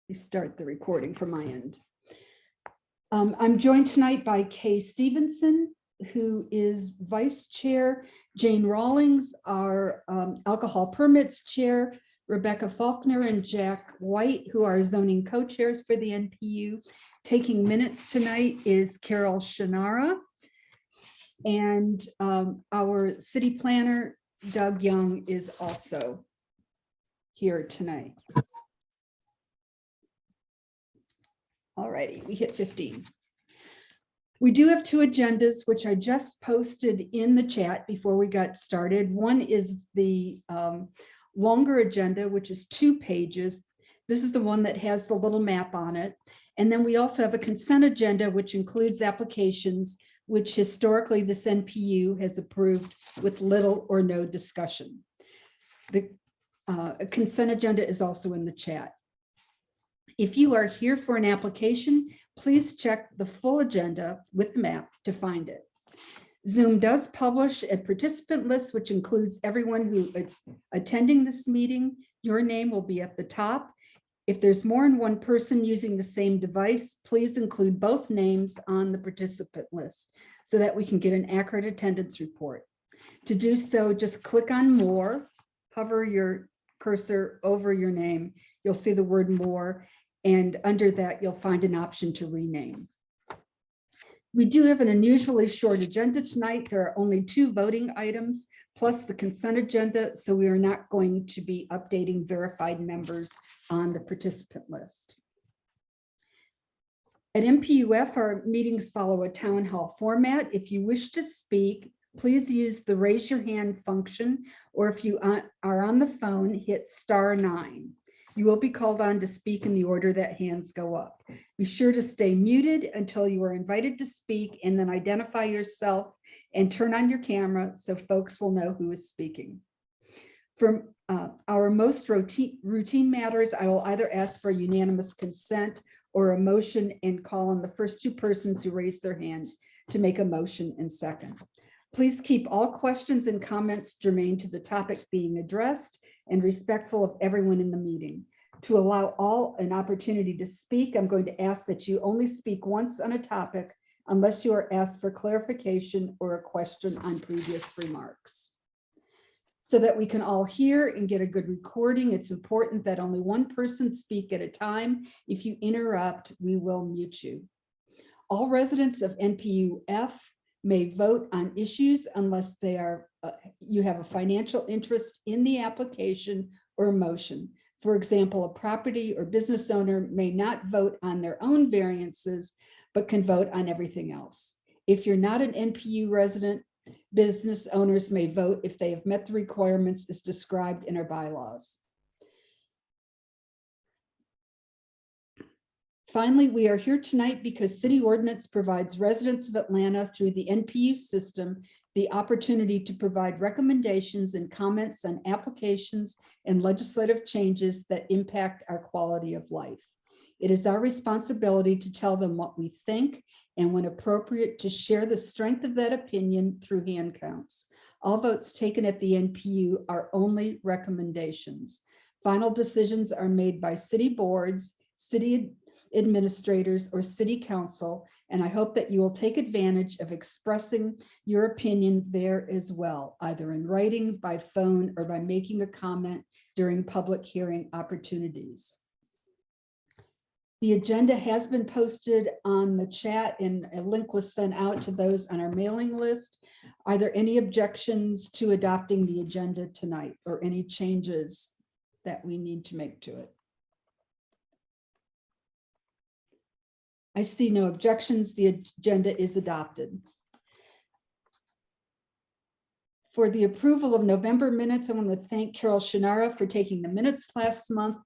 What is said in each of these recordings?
You start the recording from my end. I'm joined tonight by Kay Stevenson, who is Vice Chair, Jane Rawlings, our Alcohol Permits Chair, Rebecca Faulkner and Jack White, who are zoning co-chairs for the NPU. Taking minutes tonight is Carol Shannara, and our city planner, Doug Young, is also here tonight. All righty, we hit 15. We do have two agendas, which I just posted in the chat before we got started. One is the longer agenda, which is 2 pages. This is the one that has the little map on it. And then we also have a consent agenda, which includes applications, which historically this NPU has approved with little or no discussion. The consent agenda is also in the chat. If you are here for an application, please check the full agenda with the map to find it. Zoom does publish a participant list, which includes everyone who is attending this meeting. Your name will be at the top. If there's more than one person using the same device, please include both names on the participant list so that we can get an accurate attendance report. To do so, just click on More, hover your cursor over your name. You'll see the word More, and under that, you'll find an option to rename. We do have an unusually short agenda tonight. There are only 2 voting items plus the consent agenda, so we are not going to be updating verified members on the participant list. At NPU-F, our meetings follow a town hall format. If you wish to speak, please use the raise your hand function, or if you are on the phone, hit *9. You will be called on to speak in the order that hands go up. Be sure to stay muted until you are invited to speak, and then identify yourself and turn on your camera so folks will know who is speaking. For our most routine matters, I will either ask for unanimous consent or a motion and call on the first 2 persons who raise their hand to make a motion and second. Please keep all questions and comments germane to the topic being addressed and respectful of everyone in the meeting. To allow all an opportunity to speak, I'm going to ask that you only speak once on a topic unless you are asked for clarification or a question on previous remarks. So that we can all hear and get a good recording, it's important that only one person speak at a time. If you interrupt, we will mute you. All residents of NPU-F may vote on issues unless they are you have a financial interest in the application or motion. For example, a property or business owner may not vote on their own variances, but can vote on everything else. If you're not an NPU resident, business owners may vote if they have met the requirements as described in our bylaws. Finally, we are here tonight because city ordinance provides residents of Atlanta through the NPU system the opportunity to provide recommendations and comments on applications and legislative changes that impact our quality of life. It is our responsibility to tell them what we think and, when appropriate, to share the strength of that opinion through hand counts. All votes taken at the NPU are only recommendations. Final decisions are made by city boards, city administrators, or city council, and I hope that you will take advantage of expressing your opinion there as well, either in writing, by phone, or by making a comment during public hearing opportunities. The agenda has been posted on the chat, and a link was sent out to those on our mailing list. Are there any objections to adopting the agenda tonight, or any changes that we need to make to it? I see no objections. The agenda is adopted. For the approval of November minutes, I want to thank Carol Shannara for taking the minutes last month.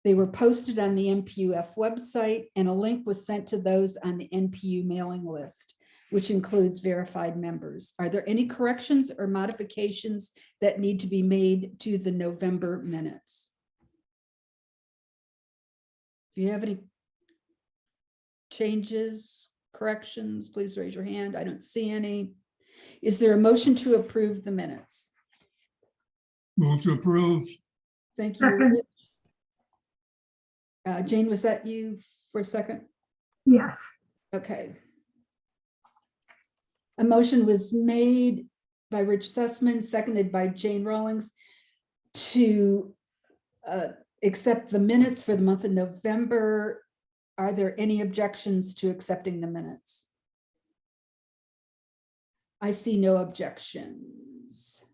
They were posted on the NPU-F website, and a link was sent to those on the NPU mailing list, which includes verified members. Are there any corrections or modifications that need to be made to the November minutes? If you have any changes, corrections, please raise your hand. I don't see any. Is there a motion to approve the minutes? Move to approve. Thank you. Jane, was that you for a second? Yes. Okay. A motion was made by Rich Sussman, seconded by Jane Rawlings, to accept the minutes for the month of November. Are there any objections to accepting the minutes? I see no objections.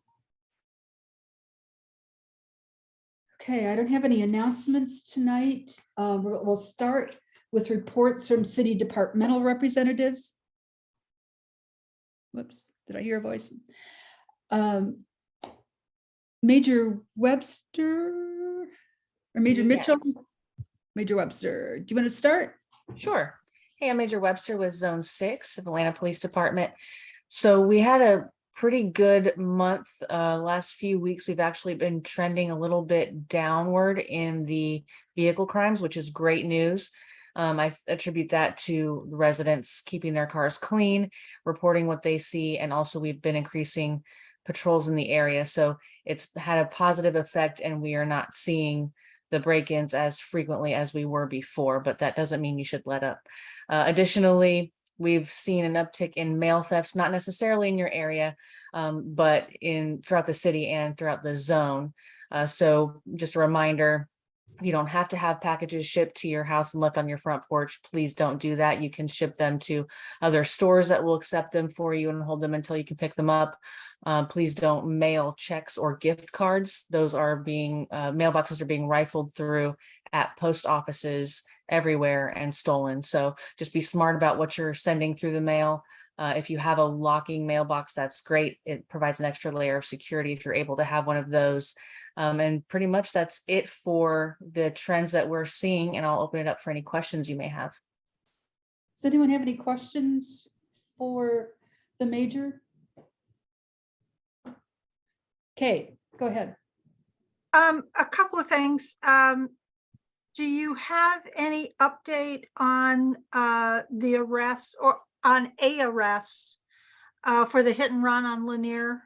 Okay, I don't have any announcements tonight. We'll start with reports from city departmental representatives. Whoops, did I hear a voice? Major Webster or Major Mitchell? Yes. Major Webster, do you want to start? Sure. Hey, I'm Major Webster with Zone 6 of Atlanta Police Department. So we had a pretty good month. Last few weeks, we've actually been trending a little bit downward in the vehicle crimes, which is great news. I attribute that to residents keeping their cars clean, reporting what they see, and also we've been increasing patrols in the area. So it's had a positive effect, and we are not seeing the break-ins as frequently as we were before, but that doesn't mean you should let up. Additionally, we've seen an uptick in mail thefts, not necessarily in your area, but throughout the city and throughout the zone. So just a reminder, you don't have to have packages shipped to your house and left on your front porch. Please don't do that. You can ship them to other stores that will accept them for you and hold them until you can pick them up. Please don't mail checks or gift cards. Those are being, mailboxes are being rifled through at post offices everywhere and stolen. So just be smart about what you're sending through the mail. If you have a locking mailbox, that's great. It provides an extra layer of security if you're able to have one of those. And pretty much that's it for the trends that we're seeing. And I'll open it up for any questions you may have. Does anyone have any questions for the major? Okay, go ahead. A couple of things. Do you have any update on the arrest or on a arrest for the hit and run on Lanier?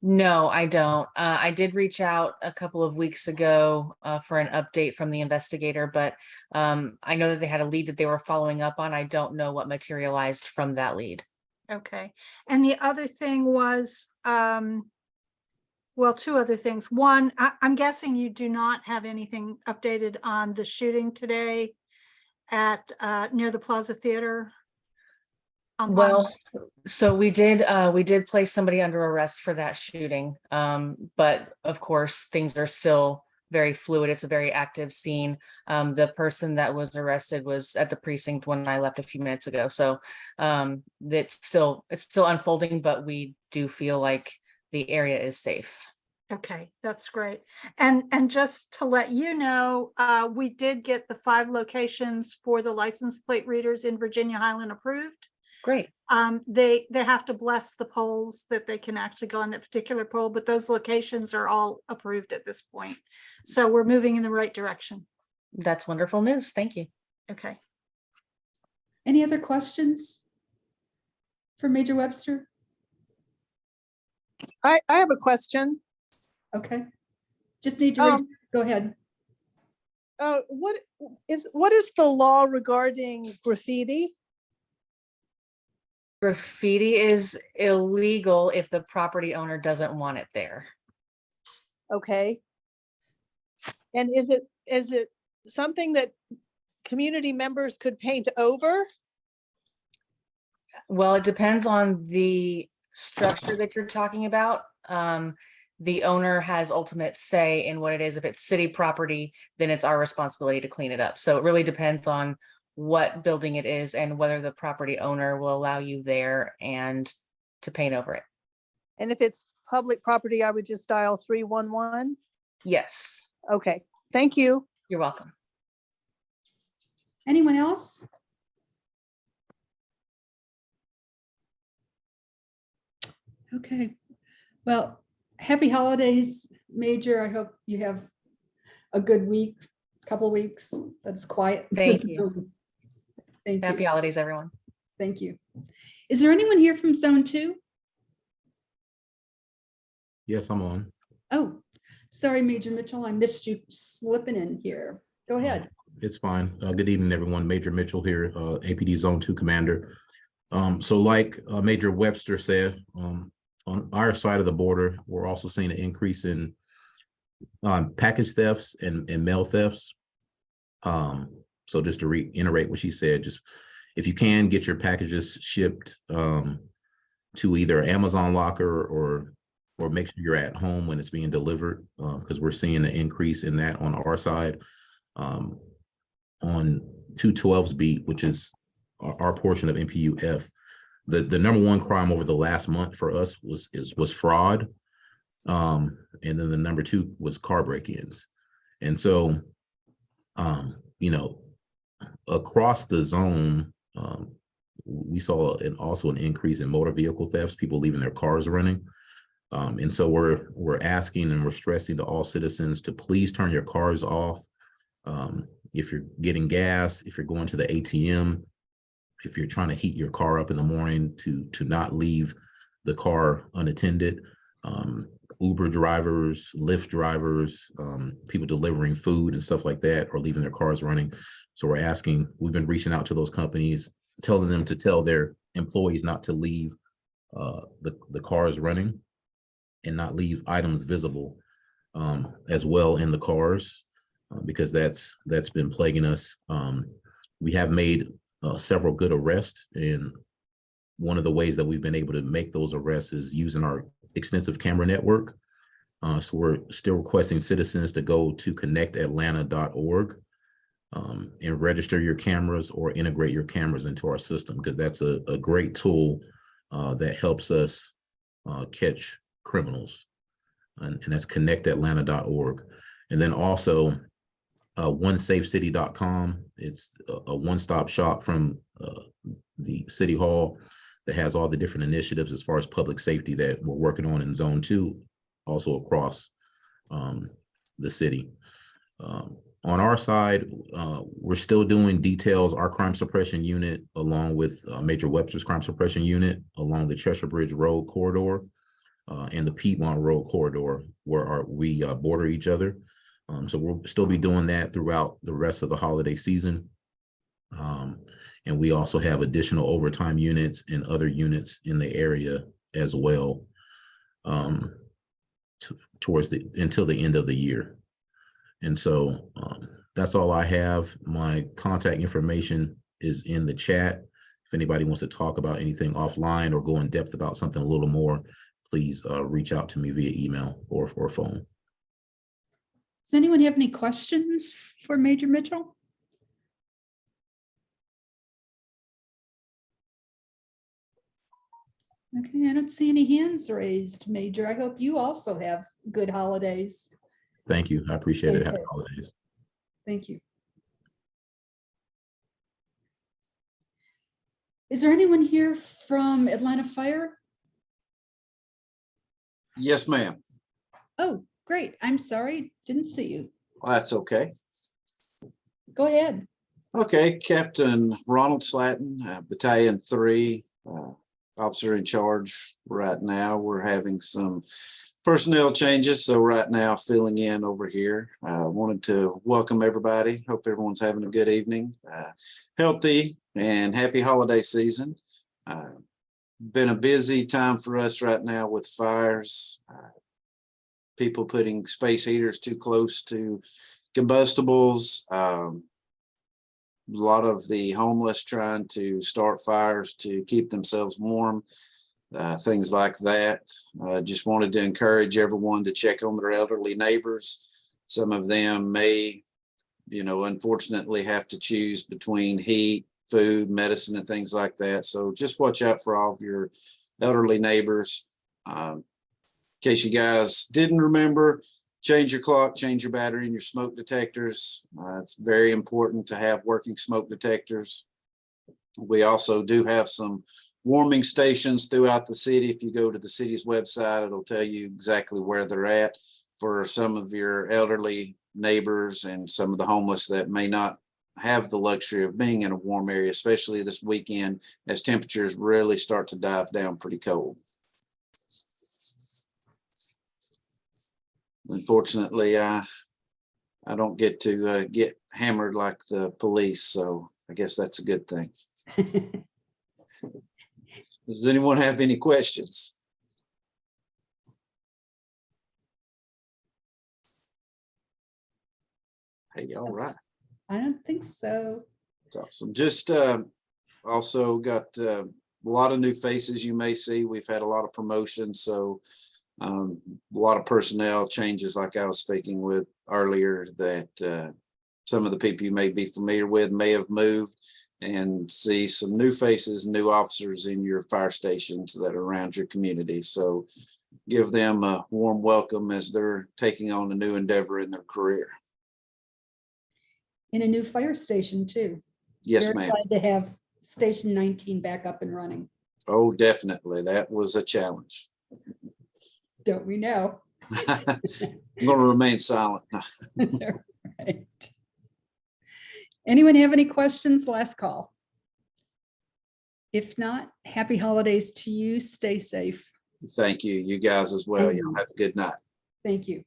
No, I don't. I did reach out a couple of weeks ago for an update from the investigator, but I know that they had a lead that they were following up on. I don't know what materialized from that lead. Okay. And the other thing was, well, two other things. One, I'm guessing you do not have anything updated on the shooting today at near the Plaza Theater. Well, so we did place somebody under arrest for that shooting. But of course, things are still very fluid. It's a very active scene. The person that was arrested was at the precinct when I left a few minutes ago. So it's still unfolding, but we do feel like the area is safe. Okay, that's great. And just to let you know, we did get the 5 locations for the license plate readers in Virginia Highland approved. Great. They have to bless the polls that they can actually go on that particular poll, but those locations are all approved at this point. So we're moving in the right direction. That's wonderful news. Thank you. Okay. Any other questions for Major Webster? I have a question. Okay, just need to go ahead. What is the law regarding graffiti? Graffiti is illegal if the property owner doesn't want it there. Okay. And is it something that community members could paint over? Well, it depends on the structure that you're talking about. The owner has ultimate say in what it is. If it's city property, then it's our responsibility to clean it up. So it really depends on what building it is and whether the property owner will allow you there and to paint over it. And if it's public property, I would just dial 311. Yes. Okay, thank you. You're welcome. Anyone else? Okay, well, happy holidays, Major. I hope you have a good week, couple weeks that's quiet. Thank you. Thank Happy you. holidays, everyone. Thank you. Is there anyone here from Zone 2? Yes, I'm on. Oh, sorry, Major Mitchell, I missed you slipping in here. Go ahead. it's fine. Good evening, everyone. Major Mitchell here, APD Zone 2 Commander. So like Major Webster said, on our side of the border, we're also seeing an increase in package thefts and mail thefts. So just to reiterate what she said, just if you can get your packages shipped to either Amazon locker or make sure you're at home when it's being delivered, because we're seeing an increase in that on our side. On 212's beat, which is our portion of NPU-F, the number one crime over the last month for us was fraud, and then the number two was car break-ins. And so you know, across the zone, we saw also an increase in motor vehicle thefts, people leaving their cars running. And so we're asking and we're stressing to all citizens to please turn your cars off. If you're getting gas, if you're going to the ATM, if you're trying to heat your car up in the morning, to not leave the car unattended. Uber drivers, Lyft drivers, people delivering food and stuff like that are leaving their cars running. So we've been reaching out to those companies, telling them to tell their employees not to leave the cars running and not leave items visible as well in the cars, because that's been plaguing us. We have made several good arrests, and one of the ways that we've been able to make those arrests is using our extensive camera network. So we're still requesting citizens to go to connectatlanta.org and register your cameras or integrate your cameras into our system, because that's a great tool that helps us catch criminals. And that's connectatlanta.org. And then also onesafecity.com. It's a one-stop shop from the City Hall that has all the different initiatives as far as public safety that we're working on in Zone 2, also across the city. On our side, we're still doing details. Our crime suppression unit, along with Major Webster's crime suppression unit, along the Cheshire Bridge Road corridor and the Piedmont Road corridor, where we border each other. So we'll still be doing that throughout the rest of the holiday season. And we also have additional overtime units and other units in the area as well, until the end of the year. And so that's all I have. My contact information is in the chat. If anybody wants to talk about anything offline or go in depth about something a little more, please reach out to me via email or phone. Does anyone have any questions for Major Mitchell? Okay, I don't see any hands raised, Major. I hope you also have good holidays. Thank you. I appreciate it. Stay Happy safe. holidays. Thank you. Is there anyone here from Atlanta Fire? Yes, ma'am. Oh, great. I'm sorry. Didn't see you. Well, that's okay. Go ahead. Okay, Captain Ronald Slatton, Battalion 3, officer in charge right now. We're having some personnel changes, so right now filling in over here. Wanted to welcome everybody. Hope everyone's having a good evening. Healthy and happy holiday season. Been a busy time for us right now with fires. People putting space heaters too close to combustibles. A lot of the homeless trying to start fires to keep themselves warm. Things like that. Just wanted to encourage everyone to check on their elderly neighbors. Some of them may, unfortunately have to choose between heat, food, medicine, and things like that. So just watch out for all of your elderly neighbors. In case you guys didn't remember, change your clock, change your battery and your smoke detectors. It's very important to have working smoke detectors. We also do have some warming stations throughout the city. If you go to the city's website, it'll tell you exactly where they're at for some of your elderly neighbors and some of the homeless that may not have the luxury of being in a warm area, especially this weekend as temperatures really start to dive down pretty cold. Unfortunately, I I don't get to get hammered like the police, so I guess that's a good thing. Does anyone have any questions? Hey, all right. I don't think so. That's awesome. Just also got a lot of new faces you may see. We've had a lot of promotions, so a lot of personnel changes like I was speaking with earlier that some of the people you may be familiar with may have moved, and see some new faces, new officers in your fire stations that are around your community. So give them a warm welcome as they're taking on a new endeavor in their career. In a new fire station too. Yes, Very ma'am. glad to have Station 19 back up and running. Oh, definitely. That was a challenge. Don't we know? I'm going to remain silent. Right. Anyone have any questions? Last call. If not, happy holidays to you. Stay safe. Thank you. You guys as well. Y'all have a good night. Thank you.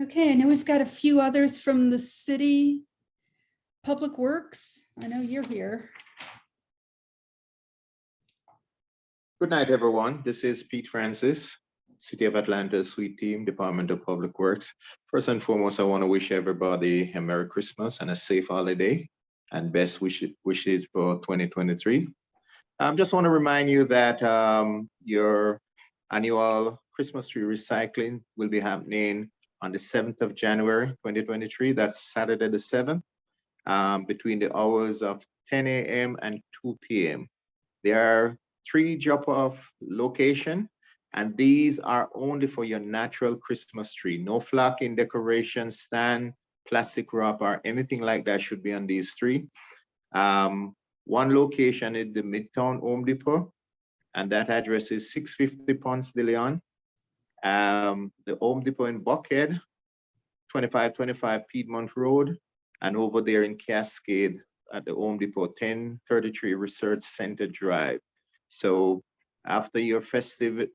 Okay, I know we've got a few others from the city. Public Works, I know you're here. Good night, everyone. This is Pete Francis, City of Atlanta Suite Team, Department of Public Works. First and foremost, I want to wish everybody a Merry Christmas and a safe holiday and best wishes for 2023. Just want to remind you that your annual Christmas tree recycling will be happening on the 7th of January, 2023. That's Saturday the 7th, between the hours of 10 a.m. and 2 p.m. There are 3 drop-off locations, and these are only for your natural Christmas tree. No flocking, decoration, stand, plastic wrap, or anything like that should be on these 3. One location is the Midtown Home Depot, and that address is 650 Ponce de Leon. The Home Depot in Buckhead, 2525 Piedmont Road, and over there in Cascade at the Home Depot, 1033 Research Center Drive. So after your festivity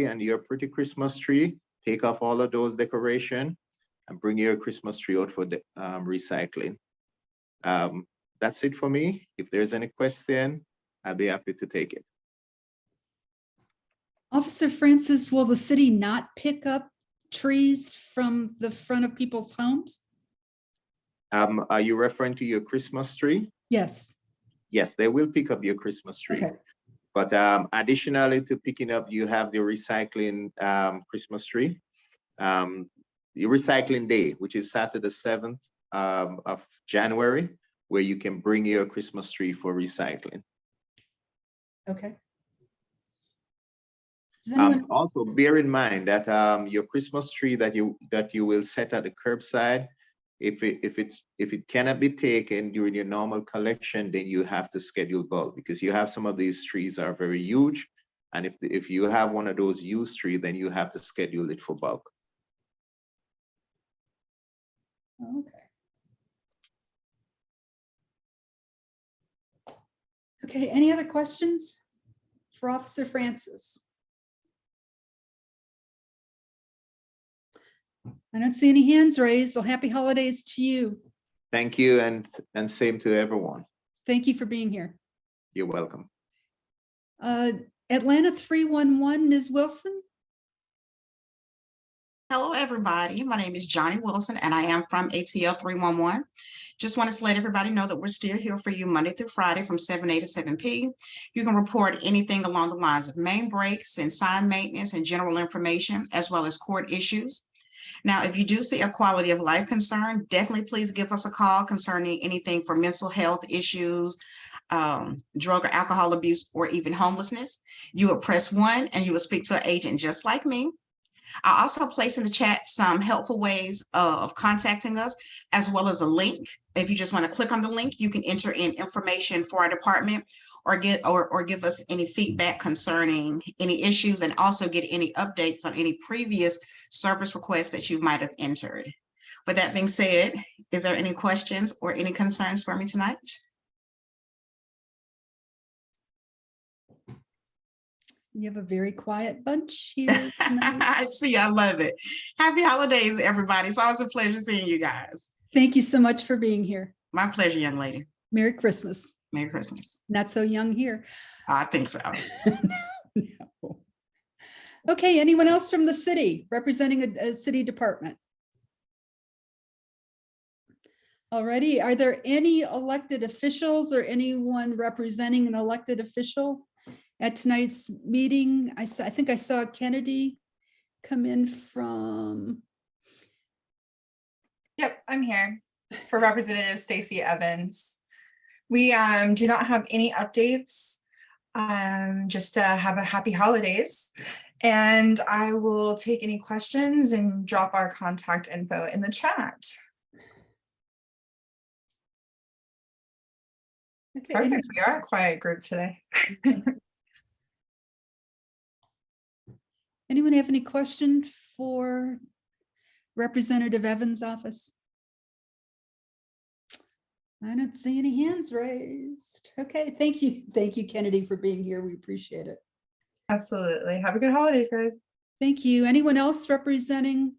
and your pretty Christmas tree, take off all of those decorations and bring your Christmas tree out for the recycling. That's it for me. If there's any question, I'll be happy to take it. Officer Francis, will the city not pick up trees from the front of people's homes? Are you referring to your Christmas tree? Yes. Yes, they will pick up your Christmas tree. Okay. But additionally to picking up, you have the recycling Christmas tree. Your recycling day, which is Saturday the 7th of January, where you can bring your Christmas tree for recycling. Okay. Does anyone Also, bear in mind that your Christmas tree that you will set at the curbside, if it cannot be taken during your normal collection, then you have to schedule bulk, because you have some of these trees are very huge, and if you have one of those used trees, then you have to schedule it for bulk. Okay. Okay, any other questions for Officer Francis? I don't see any hands raised. Well, happy holidays to you. Thank you, and same to everyone. Thank you for being here. You're welcome. Atlanta 311, Ms. Wilson. Hello, everybody. My name is Johnny Wilson, and I am from ATL 311. Just wanted to let everybody know that we're still here for you Monday through Friday from 7A to 7P. You can report anything along the lines of main breaks and sign maintenance and general information, as well as court issues. Now, if you do see a quality of life concern, definitely please give us a call concerning anything from mental health issues, drug or alcohol abuse, or even homelessness. You would press 1 and you will speak to an agent just like me. I'll also place in the chat some helpful ways of contacting us, as well as a link. If you just want to click on the link, you can enter in information for our department, or give us any feedback concerning any issues, and also get any updates on any previous service requests that you might have entered. With that being said, is there any questions or any concerns for me tonight? You have a very quiet bunch here tonight. I see, I love it. Happy holidays, everybody. It's always a pleasure seeing you guys. Thank you so much for being here. My pleasure, young lady. Merry Christmas. Merry Christmas. Not so young here. I think so. No. Okay, anyone else from the city representing a city department? Alrighty, are there any elected officials or anyone representing an elected official at tonight's meeting? I think I saw Kennedy come in from, Yep, I'm here for Representative Stacey Evans. We do not have any updates, just to have a happy holidays. And I will take any questions and drop our contact info in the chat. okay, Perfect, we are a quiet group today. anyone have any question for Representative Evans' office? I don't see any hands raised. Okay, thank you. Thank you, Kennedy, for being here. We appreciate it. Absolutely. Have a good holidays, guys. Thank you. Anyone else representing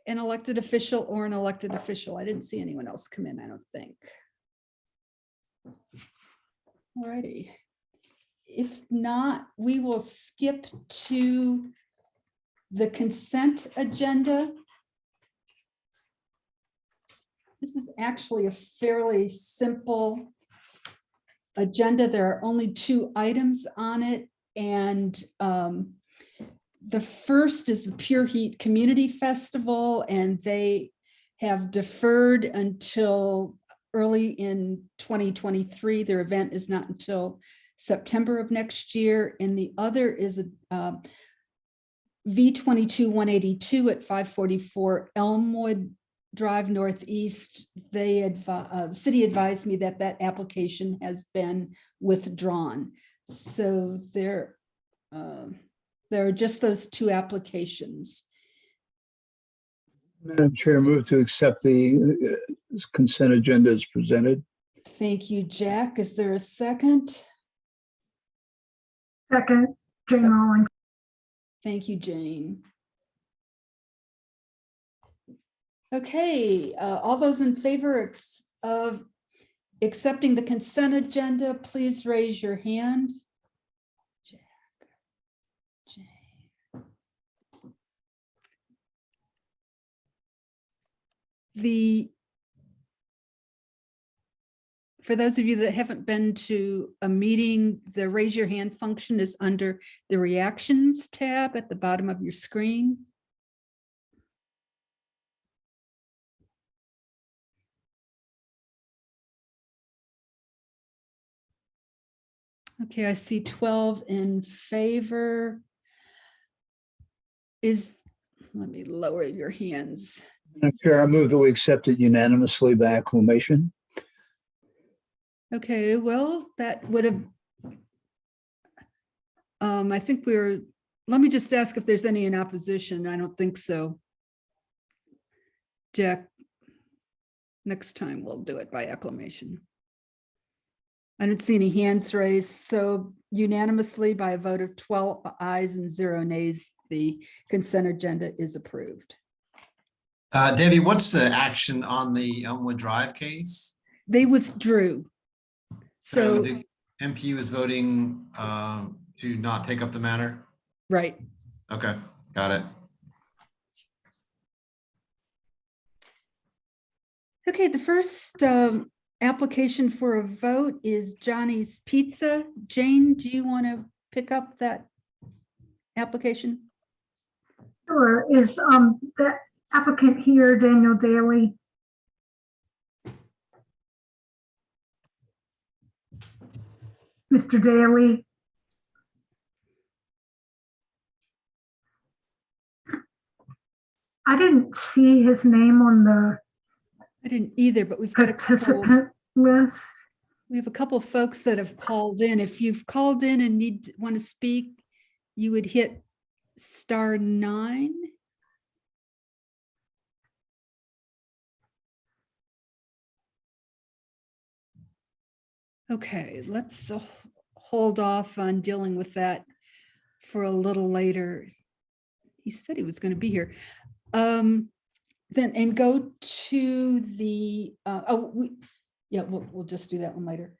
an elected official or an elected official? I didn't see anyone else come in, I don't think. All righty. If not, we will skip to the consent agenda. This is actually a fairly simple agenda. There are only 2 items on it. And the first is the Pure Heat Community Festival, and they have deferred until early in 2023. Their event is not until September of next year. And the other is a V22-182 at 544 Elmwood Drive Northeast. The city advised me that that application has been withdrawn. So there are just those 2 applications. Madam Chair, move to accept the consent agenda as presented. Thank you, Jack. Is there a second? Second, Jane Rawlings. Thank you, Jane. Okay, all those in favor of accepting the consent agenda, please raise your hand. Jack, Jane. For those of you that haven't been to a meeting, the raise your hand function is under the reactions tab at the bottom of your screen. Okay, I see 12 in favor. Let me lower your hands. Madam Chair, I move that we accept it unanimously by acclamation. Okay, well, that would have, I think let me just ask if there's any in opposition. I don't think so. Jack, next time we'll do it by acclamation. I don't see any hands raised, so unanimously by a vote of 12 ayes and 0 nays, the consent agenda is approved. Debbie, what's the action on the Elmwood Drive case? They withdrew. So the NPU is voting to not take up the matter? Right. Okay, got it. Okay, the first application for a vote is Johnny's Pizza. Jane, do you want to pick up that application? Sure. Is the applicant here, Daniel Daly? Mr. Daly? I didn't see his name on the I didn't either, but we've got participant list. we have a couple folks that have called in. If you've called in and want to speak, you would hit *9. Okay, let's hold off on dealing with that for a little later. He said he was going to be here. Then, and go to the, we'll just do that one later.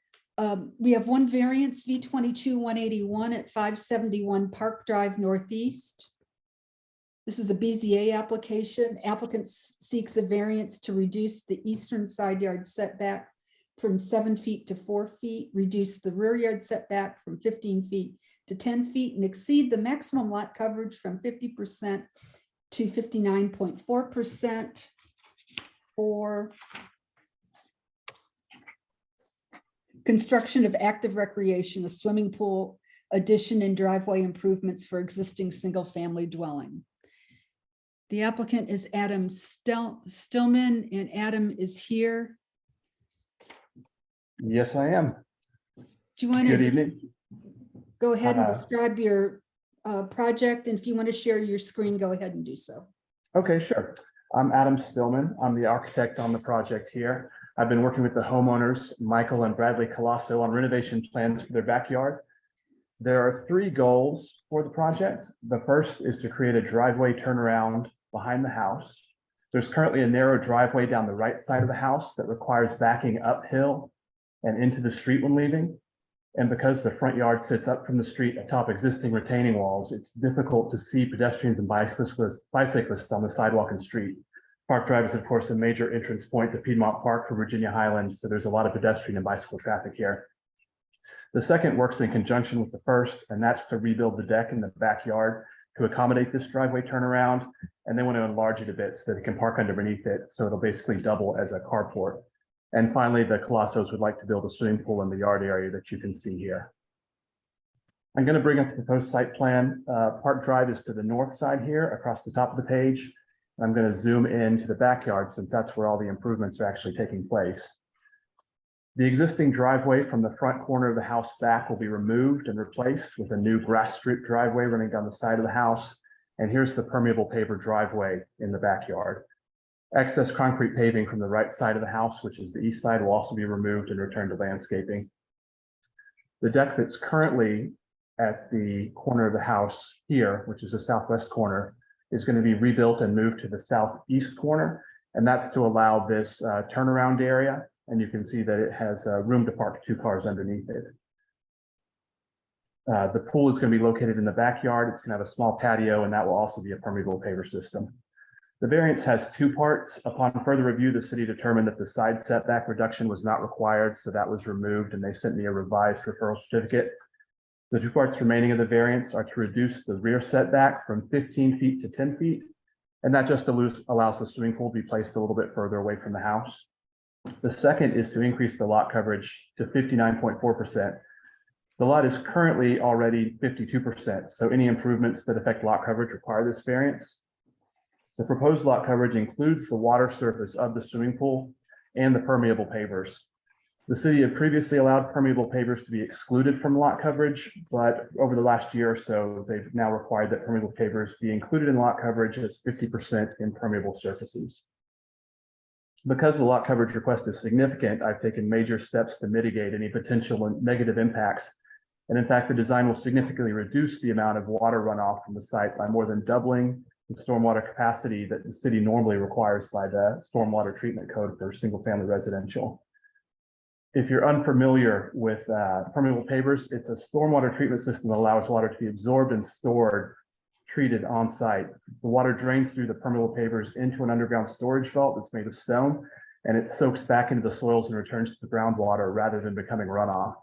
We have one variance, V22-181 at 571 Park Drive Northeast. This is a BZA application. Applicant seeks a variance to reduce the eastern side yard setback from 7 feet to 4 feet, reduce the rear yard setback from 15 feet to 10 feet, and exceed the maximum lot coverage from 50% to 59.4% for construction of active recreation, a swimming pool, addition and driveway improvements for existing single-family dwelling. The applicant is Adam Stillman, and Adam is here. Yes, I am. Do you want Good to evening. go ahead and Uh, describe your project, and if you want to share your screen, go ahead and do so. Okay, sure. I'm Adam Stillman. I'm the architect on the project here. I've been working with the homeowners, Michael and Bradley Colosso, on renovation plans for their backyard. There are 3 goals for the project. The first is to create a driveway turnaround behind the house. There's currently a narrow driveway down the right side of the house that requires backing uphill and into the street when leaving. And because the front yard sits up from the street atop existing retaining walls, it's difficult to see pedestrians and bicyclists on the sidewalk and street. Park Drive is, of course, a major entrance point to Piedmont Park for Virginia Highlands, so there's a lot of pedestrian and bicycle traffic here. The second works in conjunction with the first, and that's to rebuild the deck in the backyard to accommodate this driveway turnaround, and they want to enlarge it a bit so that it can park underneath it, so it'll basically double as a carport. And finally, the Colossos would like to build a swimming pool in the yard area that you can see here. I'm going to bring up the proposed site plan. Park Drive is to the north side here across the top of the page. I'm going to zoom into the backyard since that's where all the improvements are actually taking place. The existing driveway from the front corner of the house back will be removed and replaced with a new grass strip driveway running down the side of the house. And here's the permeable paver driveway in the backyard. Excess concrete paving from the right side of the house, which is the east side, will also be removed and returned to landscaping. The deck that's currently at the corner of the house here, which is the southwest corner, is going to be rebuilt and moved to the southeast corner. And that's to allow this turnaround area. And you can see that it has room to park 2 cars underneath it. The pool is going to be located in the backyard. It's going to have a small patio, and that will also be a permeable paver system. The variance has 2 parts. Upon further review, the city determined that the side setback reduction was not required, so that was removed, and they sent me a revised referral certificate. The 2 parts remaining of the variance are to reduce the rear setback from 15 feet to 10 feet, and that just allows the swimming pool to be placed a little bit further away from the house. The second is to increase the lot coverage to 59.4%. The lot is currently already 52%, so any improvements that affect lot coverage require this variance. The proposed lot coverage includes the water surface of the swimming pool and the permeable pavers. The city had previously allowed permeable pavers to be excluded from lot coverage, but over the last year or so, they've now required that permeable pavers be included in lot coverage as 50% impermeable surfaces. Because the lot coverage request is significant, I've taken major steps to mitigate any potential negative impacts. And in fact, the design will significantly reduce the amount of water runoff from the site by more than doubling the stormwater capacity that the city normally requires by the stormwater treatment code for single-family residential. If you're unfamiliar with permeable pavers, it's a stormwater treatment system that allows water to be absorbed and stored, treated on site. The water drains through the permeable pavers into an underground storage vault that's made of stone, and it soaks back into the soils and returns to the groundwater rather than becoming runoff.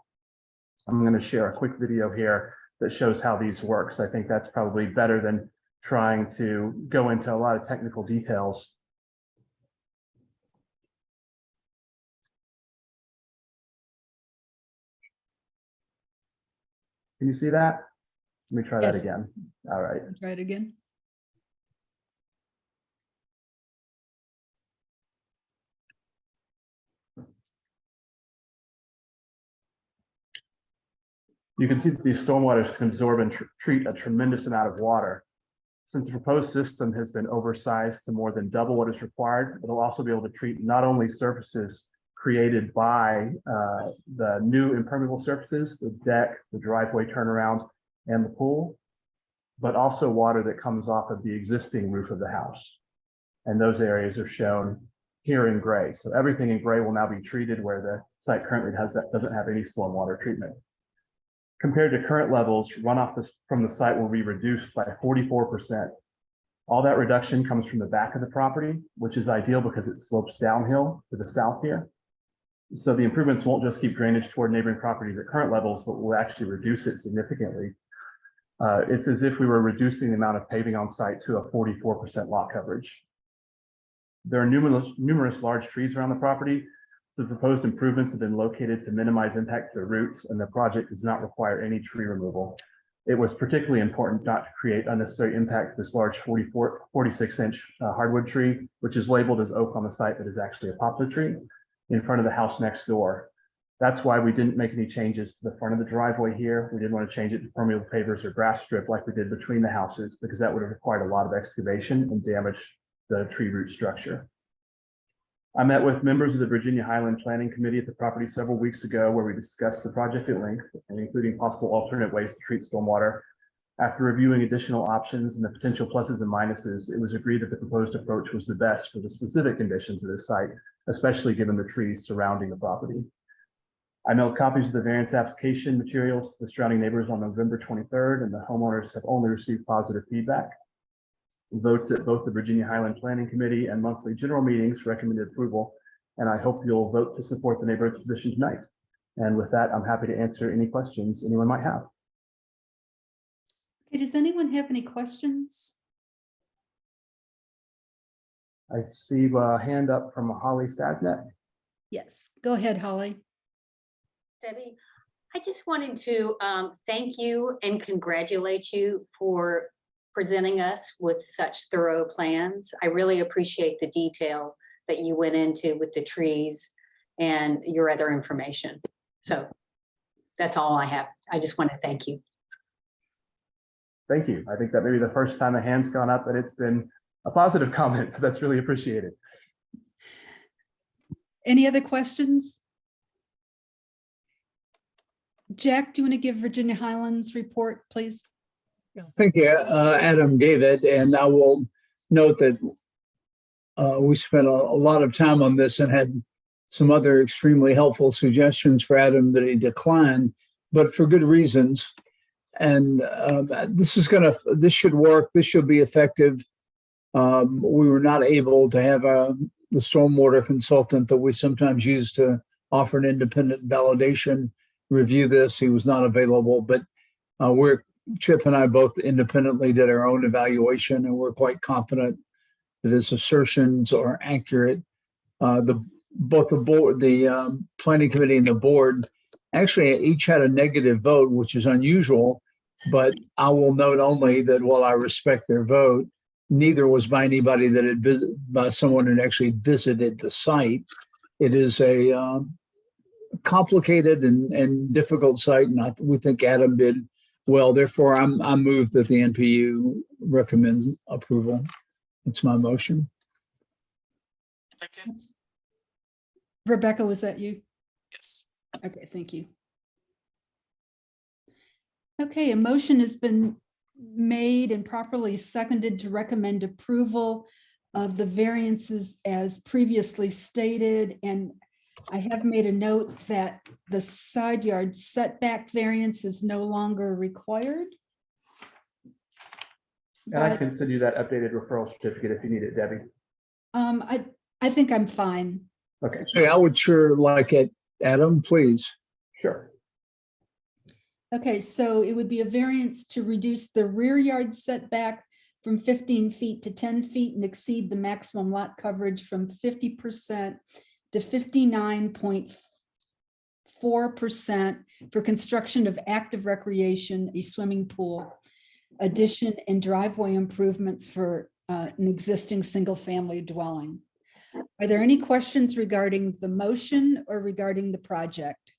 I'm going to share a quick video here that shows how these work. So I think that's probably better than trying to go into a lot of technical details. Can you see that? Let me try that Yes. again. All right. Try it again. You can see that these stormwaters can absorb and treat a tremendous amount of water. Since the proposed system has been oversized to more than double what is required, it'll also be able to treat not only surfaces created by the new impermeable surfaces, the deck, the driveway turnaround, and the pool, but also water that comes off of the existing roof of the house. And those areas are shown here in gray. So everything in gray will now be treated where the site currently doesn't have any stormwater treatment. Compared to current levels, runoff from the site will be reduced by 44%. All that reduction comes from the back of the property, which is ideal because it slopes downhill to the south here. So the improvements won't just keep drainage toward neighboring properties at current levels, but will actually reduce it significantly. It's as if we were reducing the amount of paving on site to a 44% lot coverage. There are numerous large trees around the property. The proposed improvements have been located to minimize impact to the roots, and the project does not require any tree removal. It was particularly important not to create unnecessary impact to this large 46-inch hardwood tree, which is labeled as oak on the site, but is actually a poplar tree in front of the house next door. That's why we didn't make any changes to the front of the driveway here. We didn't want to change it to permeable pavers or grass strip like we did between the houses, because that would have required a lot of excavation and damage the tree root structure. I met with members of the Virginia Highland Planning Committee at the property several weeks ago, where we discussed the project at length, and including possible alternate ways to treat stormwater. After reviewing additional options and the potential pluses and minuses, it was agreed that the proposed approach was the best for the specific conditions of this site, especially given the trees surrounding the property. I mailed copies of the variance application materials to the surrounding neighbors on November 23rd, and the homeowners have only received positive feedback. Votes at both the Virginia Highland Planning Committee and monthly general meetings recommended approval, and I hope you'll vote to support the neighborhood's position tonight. And with that, I'm happy to answer any questions anyone might have. Okay, does anyone have any questions? I see a hand up from Holly Stasnet. Yes, go ahead, Holly. Debbie, I just wanted to thank you and congratulate you for presenting us with such thorough plans. I really appreciate the detail that you went into with the trees and your other information. So that's all I have. I just want to thank you. Thank you. I think that may be the first time a hand's gone up, and it's been a positive comment, so that's really appreciated. Any other questions? Jack, do you want to give Virginia Highlands report, please? I think Adam gave it, and I will note that we spent a lot of time on this and had some other extremely helpful suggestions for Adam that he declined, but for good reasons. And this should work. This should be effective. We were not able to have the stormwater consultant that we sometimes use to offer an independent validation review this. He was not available, but Chip and I both independently did our own evaluation, and we're quite confident that his assertions are accurate. Both the planning committee and the board actually each had a negative vote, which is unusual, but I will note only that while I respect their vote, neither was by anybody that had by someone who actually visited the site. It is a complicated and difficult site, and we think Adam did well. Therefore, I move that the NPU recommend approval. It's my motion. Second. Rebecca, was that you? Yes. Okay, thank you. Okay, a motion has been made and properly seconded to recommend approval of the variances as previously stated, and I have made a note that the side yard setback variance is no longer required. And I can send you that updated referral certificate if you need it, Debbie. I think I'm fine. Okay. So I would sure like it, Adam, please. Sure. Okay, so it would be a variance to reduce the rear yard setback from 15 feet to 10 feet and exceed the maximum lot coverage from 50% to 59.4% for construction of active recreation, a swimming pool, addition and driveway improvements for an existing single-family dwelling. Are there any questions regarding the motion or regarding the project?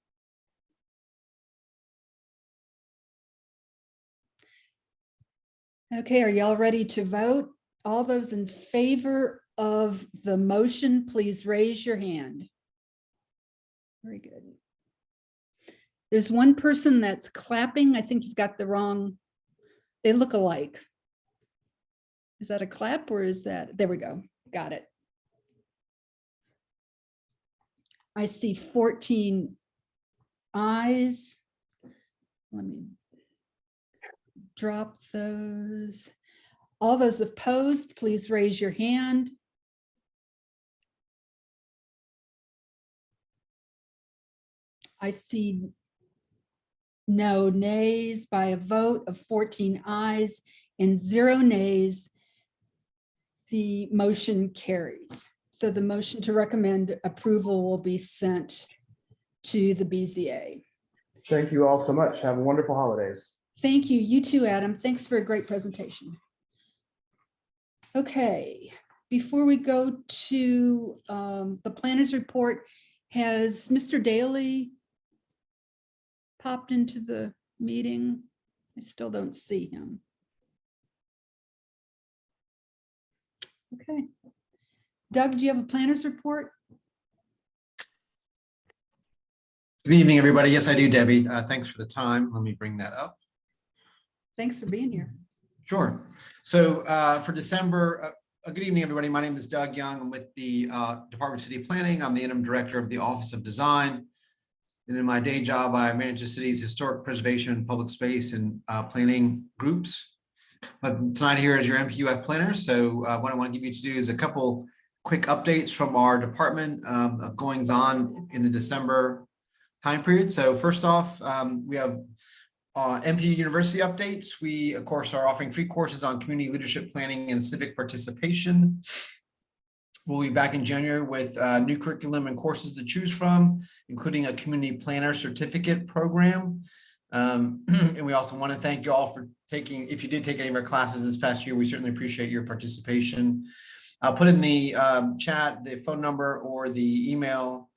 Okay, are y'all ready to vote? All those in favor of the motion, please raise your hand. Very good. There's one person that's clapping. I think you've got the wrong, they look alike. Is that a clap or is that, there we go, got it. I see 14 eyes. Let me drop those. All those opposed, please raise your hand. I see no nays by a vote of 14 ayes and 0 nays. The motion carries. So the motion to recommend approval will be sent to the BZA. Thank you all so much. Have wonderful holidays. Thank you. You too, Adam. Thanks for a great presentation. Okay, before we go to the planners report, has Mr. Daly popped into the meeting? I still don't see him. Okay. Doug, do you have a planners report? Good evening, everybody. Yes, I do, Debbie. Thanks for the time. Let me bring that up. Thanks for being here. Sure. So for December, good evening, everybody. My name is Doug Young. I'm with the Department of City Planning. I'm the interim director of the Office of Design. And in my day job, I manage the city's historic preservation, public space, and planning groups. But tonight here is your NPU-F planner. So what I want to give you to do is a couple quick updates from our department of goings on in the December time period. So first off, we have NPU University updates. We, of course, are offering free courses on community leadership planning and civic participation. We'll be back in January with new curriculum and courses to choose from, including a community planner certificate program. And we also want to thank you all for taking, if you did take any of our classes this past year, we certainly appreciate your participation. I'll put in the chat the phone number or the email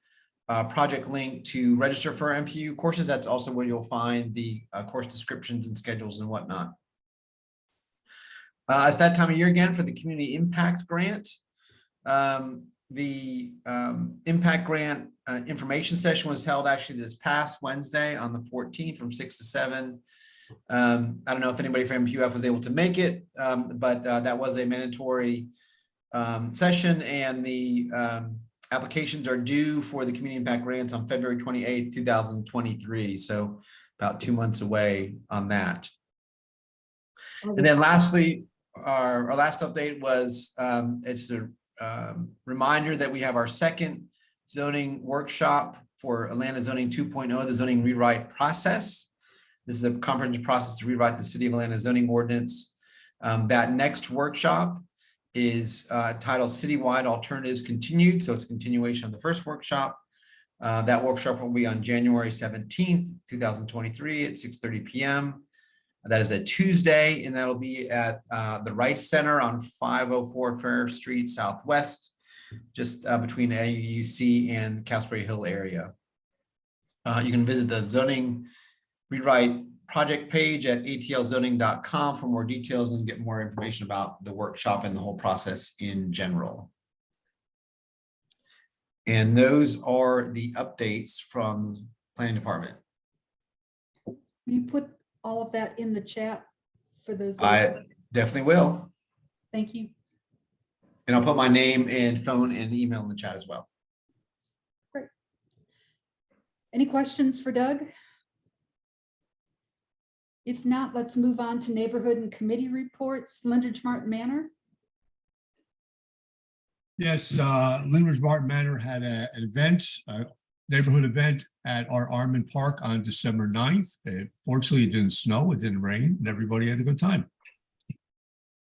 project link to register for NPU courses. That's also where you'll find the course descriptions and schedules and whatnot. It's that time of year again for the Community Impact Grant. The Impact Grant information session was held actually this past Wednesday on the 14th from 6 to 7. I don't know if anybody from NPU-F was able to make it, but that was a mandatory session, and the applications are due for the Community Impact Grants on February 28th, 2023. So about 2 months away on that. And then lastly, our last update was it's a reminder that we have our second zoning workshop for Atlanta Zoning 2.0, the zoning rewrite process. This is a comprehensive process to rewrite the City of Atlanta zoning ordinance. That next workshop is titled Citywide Alternatives Continued. So it's a continuation of the first workshop. That workshop will be on January 17th, 2023 at 6:30 p.m. That is a Tuesday, and that'll be at the Rice Center on 504 Fair Street Southwest, just between AUC and Casper Hill area. You can visit the zoning rewrite project page at atlzoning.com for more details and get more information about the workshop and the whole process in general. And those are the updates from the planning department. Will you put all of that in the chat for those? I definitely will. Thank you. And I'll put my name and phone and email in the chat as well. Great. Any questions for Doug? If not, let's move on to neighborhood and committee reports. Lindridge Martin Manor. Yes, Lindridge Martin Manor had an event, neighborhood event at our Armand Park on December 9th. Fortunately, it didn't snow, it didn't rain, and everybody had a good time.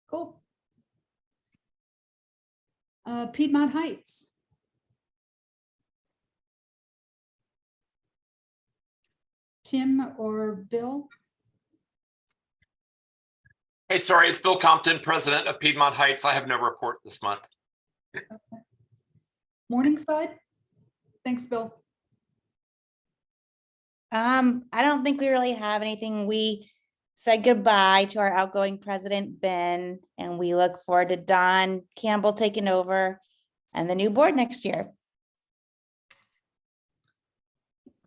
Cool. Piedmont Heights. Tim or Bill? Hey, sorry, it's Bill Compton, president of Piedmont Heights. I have no report this month. Okay. Morningside? Thanks, Bill. I don't think we really have anything. We said goodbye to our outgoing president, Ben, and we look forward to Don Campbell taking over and the new board next year.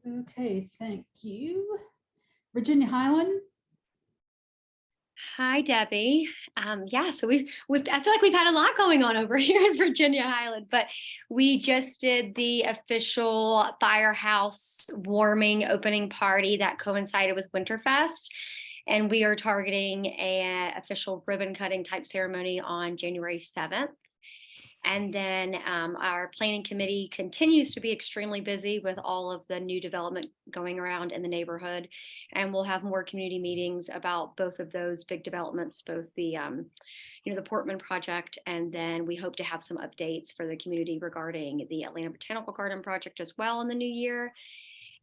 Okay, thank you. Virginia Highland? Hi, Debbie. Yeah, so I feel like we've had a lot going on over here in Virginia Highland, but we just did the official firehouse warming opening party that coincided with Winterfest. And we are targeting an official ribbon cutting type ceremony on January 7th. And then our planning committee continues to be extremely busy with all of the new development going around in the neighborhood. And we'll have more community meetings about both of those big developments, both the the Portman project, and then we hope to have some updates for the community regarding the Atlanta Botanical Garden project as well in the new year.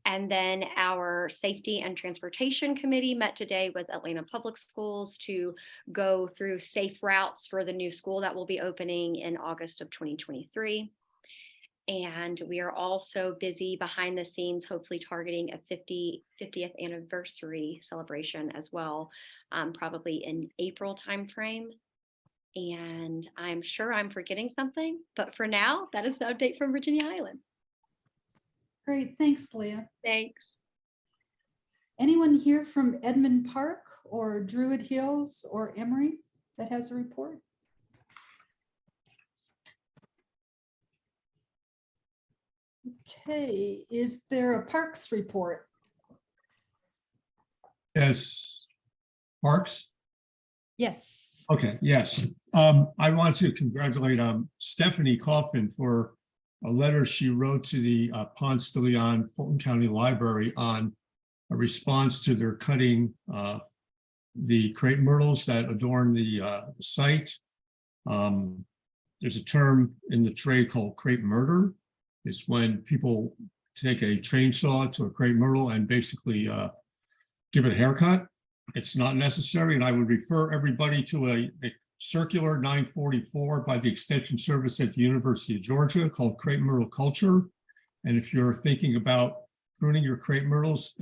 And then our Safety and Transportation Committee met today with Atlanta Public Schools to go through safe routes for the new school that will be opening in August of 2023. And we are also busy behind the scenes, hopefully targeting a 50th anniversary celebration as well, probably in April timeframe. And I'm sure I'm forgetting something, but for now, that is the update from Virginia Highland. Great, thanks, Leah. Thanks. Anyone here from Edmond Park or Druid Hills or Emory that has a report? Okay, is there a Parks report? Yes. Parks? Yes. Okay, yes. I want to congratulate Stephanie Coffin for a letter she wrote to the Ponce de Leon Fulton County Library on a response to their cutting the crepe myrtles that adorn the site. There's a term in the trade called crepe murder. It's when people take a chainsaw to a crepe myrtle and basically give it a haircut. It's not necessary, and I would refer everybody to a circular 944 by the Extension Service at the University of Georgia called Crepe Myrtle Culture. And if you're thinking about pruning your crepe myrtles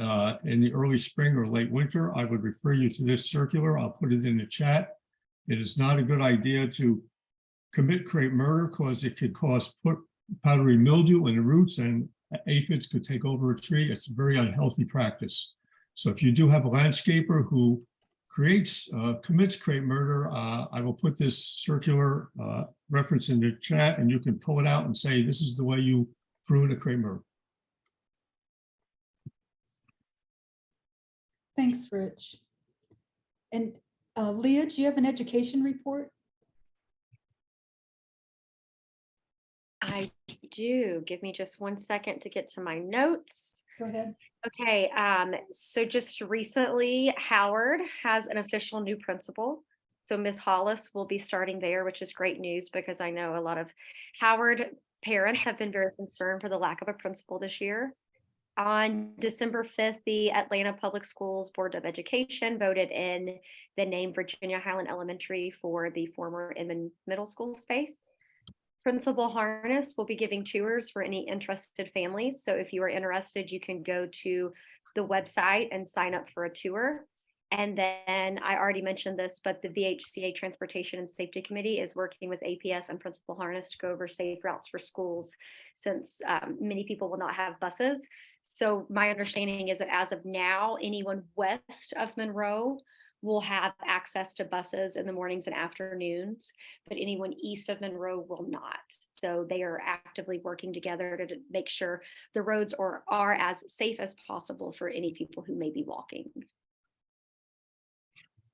in the early spring or late winter, I would refer you to this circular. I'll put it in the chat. It is not a good idea to commit crepe murder because it could cause powdery mildew in the roots and aphids could take over a tree. It's a very unhealthy practice. So if you do have a landscaper who commits crepe murder, I will put this circular reference in the chat and you can pull it out and say, this is the way you prune a crepe myrtle. Thanks, Rich. And Leah, do you have an education report? I do. Give me just 1 second to get to my notes. Go ahead. Okay, so just recently, Howard has an official new principal. So Miss Hollis will be starting there, which is great news because I know a lot of Howard parents have been very concerned for the lack of a principal this year. On December 5th, the Atlanta Public Schools Board of Education voted in the name Virginia Highland Elementary for the former Inman Middle School space. Principal Harness will be giving tours for any interested families. So if you are interested, you can go to the website and sign up for a tour. And then I already mentioned this, but the VHCA Transportation and Safety Committee is working with APS and Principal Harness to go over safe routes for schools since many people will not have buses. So my understanding is that as of now, anyone west of Monroe will have access to buses in the mornings and afternoons, but anyone east of Monroe will not. So they are actively working together to make sure the roads are as safe as possible for any people who may be walking.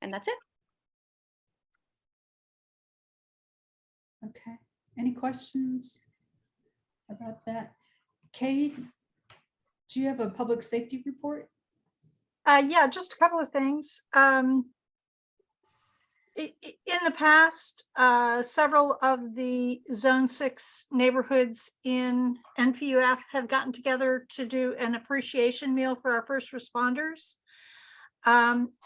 And that's it. Okay, any questions about that? Kay, do you have a public safety report? Yeah, just a couple of things. In the past, several of the Zone 6 neighborhoods in NPU-F have gotten together to do an appreciation meal for our first responders.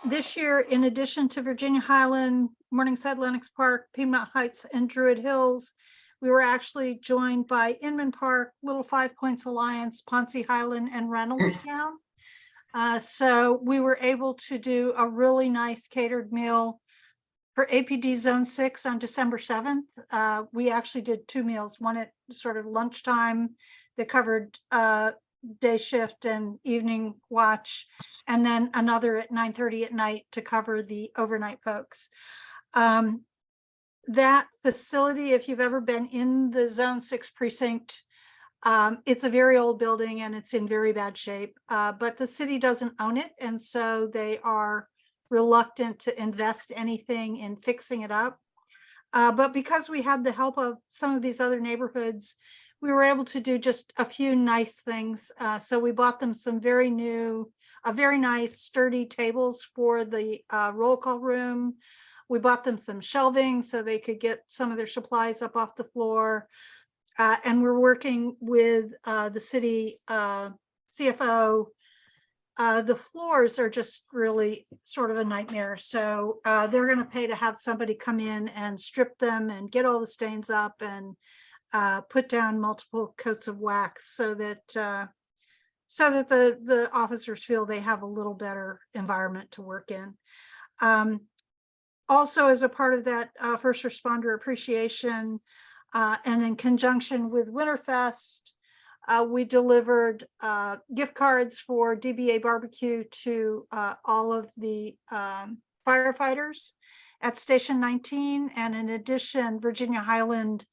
This year, in addition to Virginia Highland, Morningside Lenox Park, Piedmont Heights, and Druid Hills, we were actually joined by Inman Park, Little Five Points Alliance, Ponce Highland, and Reynoldstown. So we were able to do a really nice catered meal for APD Zone 6 on December 7th. We actually did two meals, one at sort of lunchtime that covered day shift and evening watch, and then another at 9:30 at night to cover the overnight folks. That facility, if you've ever been in the Zone 6 precinct, it's a very old building and it's in very bad shape, but the city doesn't own it. And so they are reluctant to invest anything in fixing it up. But because we had the help of some of these other neighborhoods, we were able to do just a few nice things. So we bought them some very nice sturdy tables for the roll call room. We bought them some shelving so they could get some of their supplies up off the floor. And we're working with the city CFO. The floors are just really sort of a nightmare. So they're going to pay to have somebody come in and strip them and get all the stains up and put down multiple coats of wax so that the officers feel they have a little better environment to work in. Also, as a part of that first responder appreciation, and in conjunction with Winterfest, we delivered gift cards for DBA barbecue to all of the firefighters at Station 19. And in addition, Virginia Highland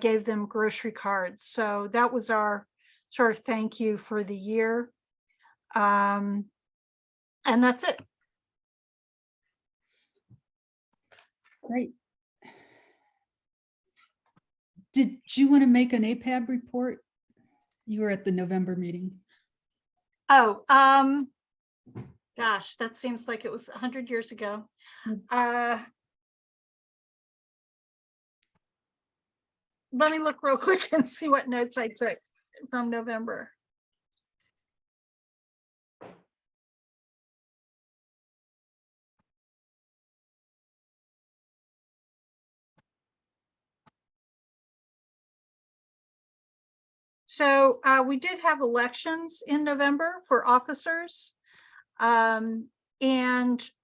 gave them grocery cards. So that was our sort of thank you for the year. And that's it. Great. Did you want to make an APAB report? You were at the November meeting. Oh, gosh, that seems like it was 100 years ago. Let me look real quick and see what notes I took from November. So we did have elections in November for officers. And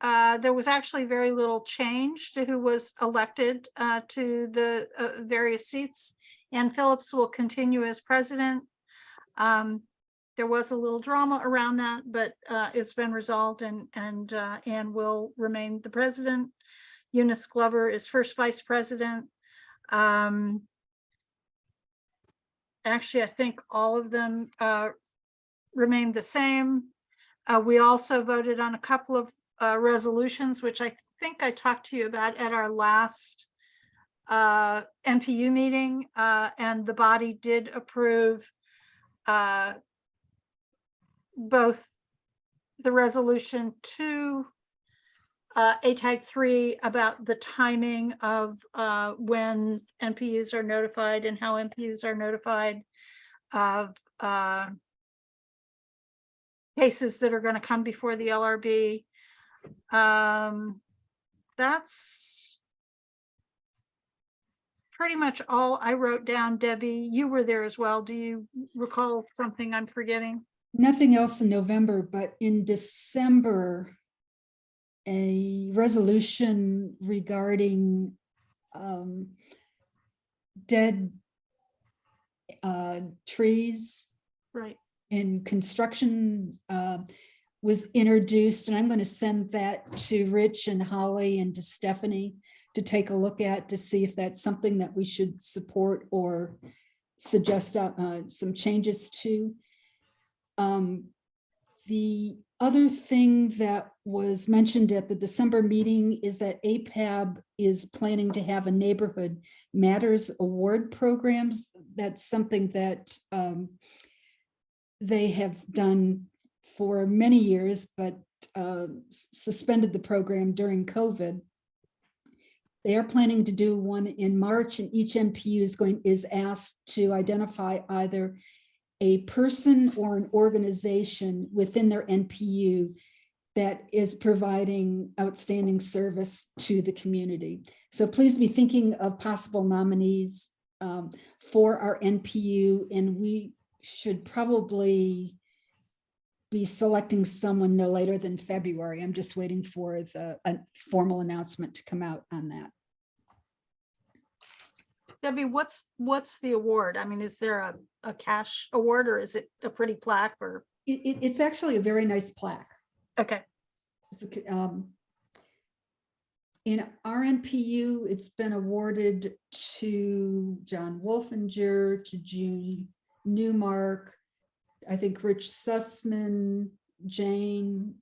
there was actually very little change to who was elected to the various seats. Ann Phillips will continue as president. There was a little drama around that, but it's been resolved, and Ann will remain the president. Eunice Glover is first vice president. Actually, I think all of them remained the same. We also voted on a couple of resolutions, which I think I talked to you about at our last NPU meeting, and the body did approve both the resolution 2, ATAG 3 about the timing of when NPUs are notified and how NPUs are notified of cases that are going to come before the LRB. That's pretty much all I wrote down. Debbie, you were there as well. Do you recall something I'm forgetting? Nothing else in November, but in December, a resolution regarding dead trees, right, in construction was introduced, and I'm going to send that to Rich and Holly and to Stephanie to take a look at to see if that's something that we should support or suggest some changes to. The other thing that was mentioned at the December meeting is that APAB is planning to have a Neighborhood Matters Award programs. That's something that they have done for many years, but suspended the program during COVID. They are planning to do one in March, and each NPU is asked to identify either a person or an organization within their NPU that is providing outstanding service to the community. So please be thinking of possible nominees for our NPU, and we should probably be selecting someone no later than February. I'm just waiting for a formal announcement to come out on that. Debbie, what's the award? I mean, is there a cash award or is it a pretty plaque or? It's actually a very nice plaque. Okay. In our NPU, it's been awarded to John Wolfinger, to June Newmark, I think Rich Sussman, Jane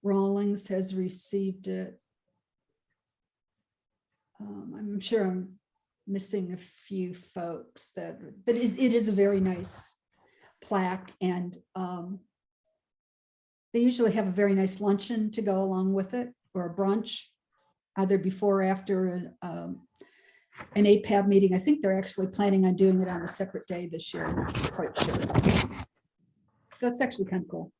Rawlings has received it. I'm sure I'm missing a few folks but it is a very nice plaque, and they usually have a very nice luncheon to go along with it, or a brunch, either before or after an APAB meeting. I think they're actually planning on doing it on a separate day this year. I'm not quite sure. So it's actually kind of cool.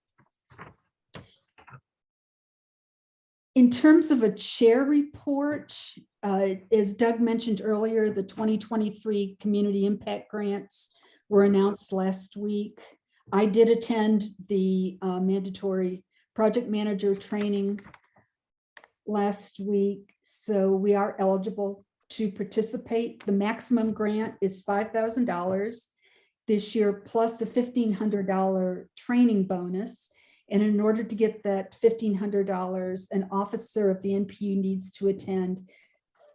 In terms of a chair report, as Doug mentioned earlier, the 2023 community impact grants were announced last week. I did attend the mandatory project manager training last week, so we are eligible to participate. The maximum grant is $5,000 this year, plus a $1,500 training bonus. And in order to get that $1,500, an officer of the NPU needs to attend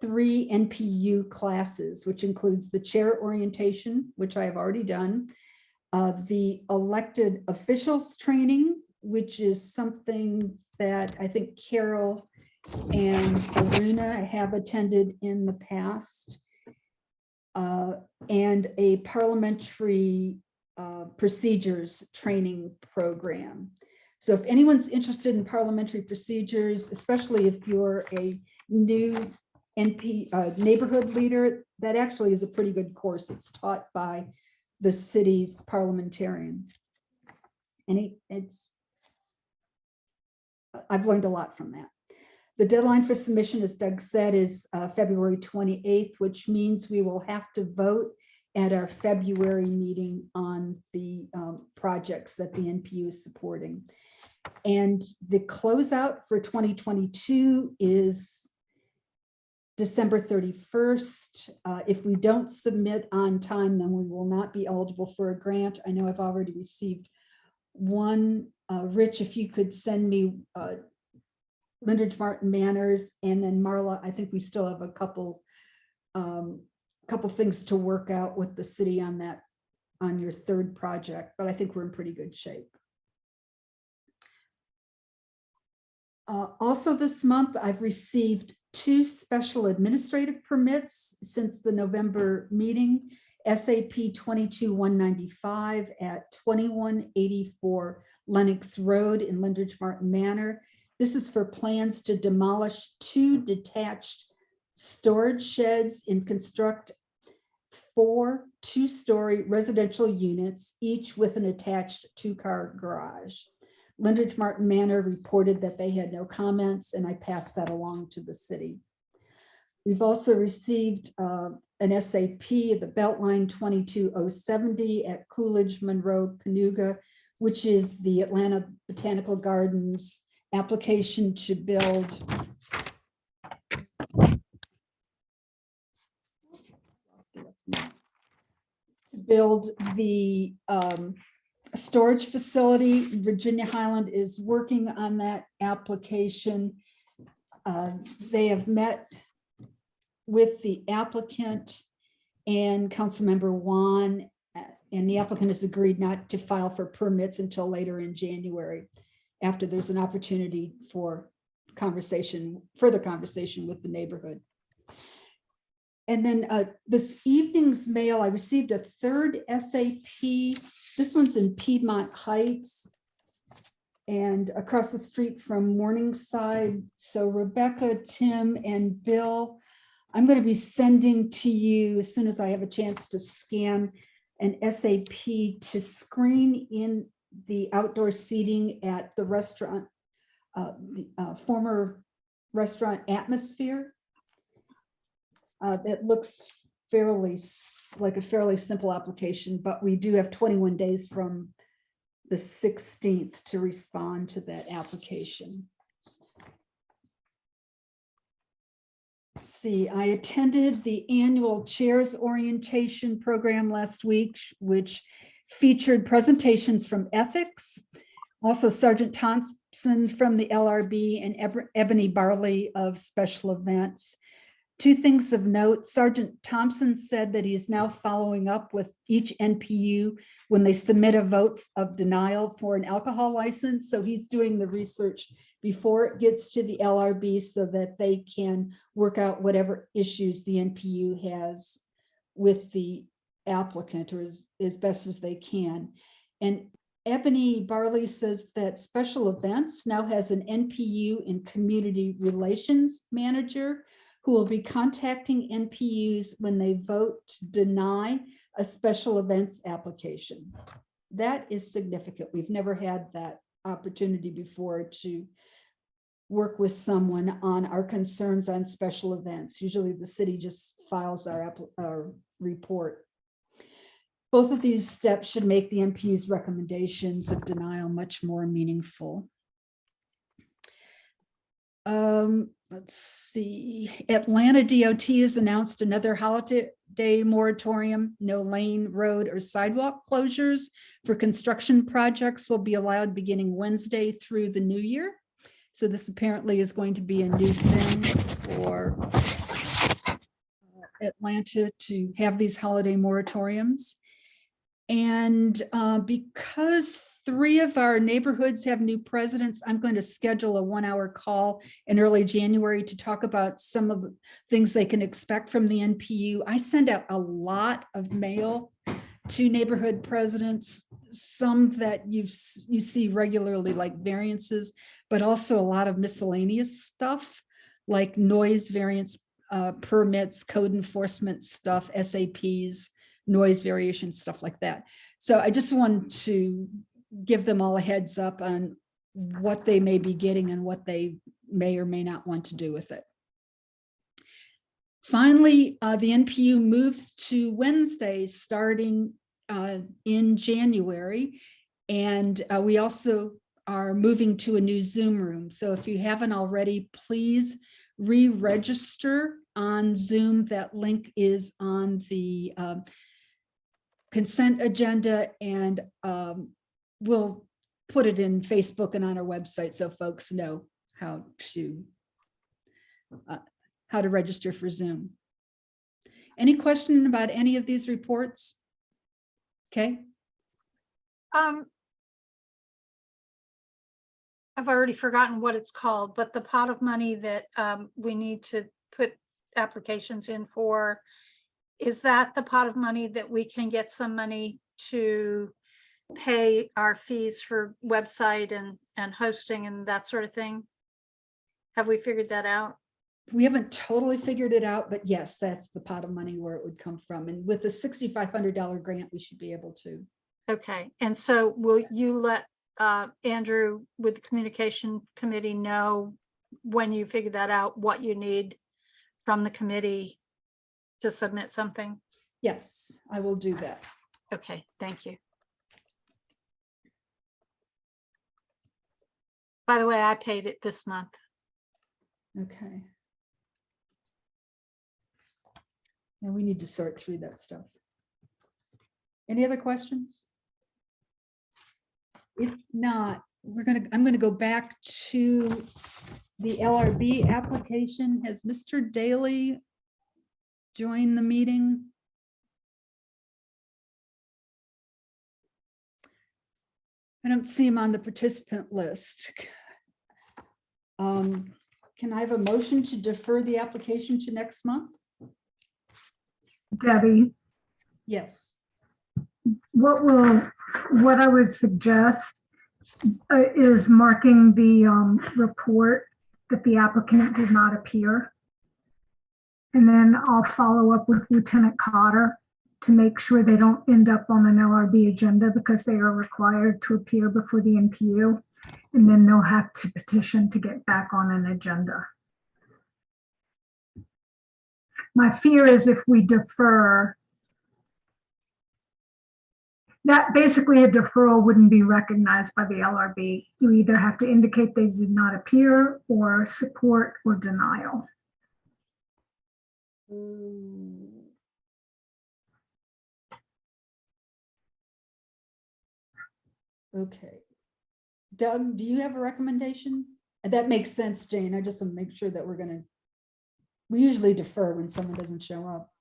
3 NPU classes, which includes the chair orientation, which I have already done, the elected officials training, which is something that I think Carol and Aruna have attended in the past, and a parliamentary procedures training program. So if anyone's interested in parliamentary procedures, especially if you're a new neighborhood leader, that actually is a pretty good course. It's taught by the city's parliamentarian. And I've learned a lot from that. The deadline for submission, as Doug said, is February 28th, which means we will have to vote at our February meeting on the projects that the NPU is supporting. And the closeout for 2022 is December 31st. If we don't submit on time, then we will not be eligible for a grant. I know I've already received one. Rich, if you could send me Lindridge Martin Manors, and then Marla, I think we still have a couple things to work out with the city on that, on your third project, but I think we're in pretty good shape. Also this month, I've received 2 special administrative permits since the November meeting. SAP 22195 at 2184 Lenox Road in Lindridge Martin Manor. This is for plans to demolish 2 detached storage sheds and construct 4 2-story residential units, each with an attached 2-car garage. Lindridge Martin Manor reported that they had no comments, and I passed that along to the city. We've also received an SAP, the Beltline 22070 at Coolidge, Monroe, Cayuga, which is the Atlanta Botanical Gardens application to build the storage facility. Virginia Highland is working on that application. They have met with the applicant and Councilmember Juan, and the applicant has agreed not to file for permits until later in January, after there's an opportunity for further conversation with the neighborhood. And then this evening's mail, I received a 3rd SAP. This one's in Piedmont Heights and across the street from Morningside. So Rebecca, Tim, and Bill, I'm going to be sending to you as soon as I have a chance to scan an SAP to screen in the outdoor seating at the restaurant, former restaurant Atmosphere. It looks like a fairly simple application, but we do have 21 days from the 16th to respond to that application. See, I attended the annual Chairs Orientation Program last week, which featured presentations from ethics, also Sergeant Thompson from the LRB and Ebony Barley of special events. Two things of note: Sergeant Thompson said that he is now following up with each NPU when they submit a vote of denial for an alcohol license. So he's doing the research before it gets to the LRB so that they can work out whatever issues the NPU has with the applicant, or as best as they can. And Ebony Barley says that special events now has an NPU and community relations manager who will be contacting NPUs when they vote to deny a special events application. That is significant. We've never had that opportunity before to work with someone on our concerns on special events. Usually the city just files our report. Both of these steps should make the NPU's recommendations of denial much more meaningful. Let's see. Atlanta DOT has announced another holiday moratorium. No lane, road, or sidewalk closures for construction projects will be allowed beginning Wednesday through the new year. So this apparently is going to be a new thing for Atlanta to have these holiday moratoriums. And because 3 of our neighborhoods have new presidents, I'm going to schedule a 1-hour call in early January to talk about some of the things they can expect from the NPU. I send out a lot of mail to neighborhood presidents, some that you see regularly, like variances, but also a lot of miscellaneous stuff like noise variance permits, code enforcement stuff, SAPs, noise variation, stuff like that. So I just wanted to give them all a heads up on what they may be getting and what they may or may not want to do with it. Finally, the NPU moves to Wednesdays starting in January. And we also are moving to a new Zoom room. So if you haven't already, please re-register on Zoom. That link is on the consent agenda, and we'll put it in Facebook and on our website so folks know how to register for Zoom. Any question about any of these reports? Okay. I've already forgotten what it's called, but the pot of money that we need to put applications in for, is that the pot of money that we can get some money to pay our fees for website and hosting and that sort of thing? Have we figured that out? We haven't totally figured it out, but yes, that's the pot of money where it would come from. And with the $6,500 grant, we should be able to. Okay, and so will you let Andrew with the communication committee know when you figure that out, what you need from the committee to submit something? Yes, I will do that. Okay, thank you. By the way, I paid it this month. Okay. And we need to sort through that stuff. Any other questions? If not, I'm gonna go back to the LRB application. Has Mr. Daly joined the meeting? I don't see him on the participant list. Can I have a motion to defer the application to next month? Debbie, Yes. what I would suggest is marking the report that the applicant did not appear. And then I'll follow up with Lieutenant Cotter to make sure they don't end up on an LRB agenda, because they are required to appear before the NPU, and then they'll have to petition to get back on an agenda. My fear is if we defer, that basically a deferral wouldn't be recognized by the LRB. You either have to indicate they did not appear or support or denial. Ooh. Okay. Doug, do you have a recommendation? That makes sense, Jane. I just want to make sure that we usually defer when someone doesn't show up.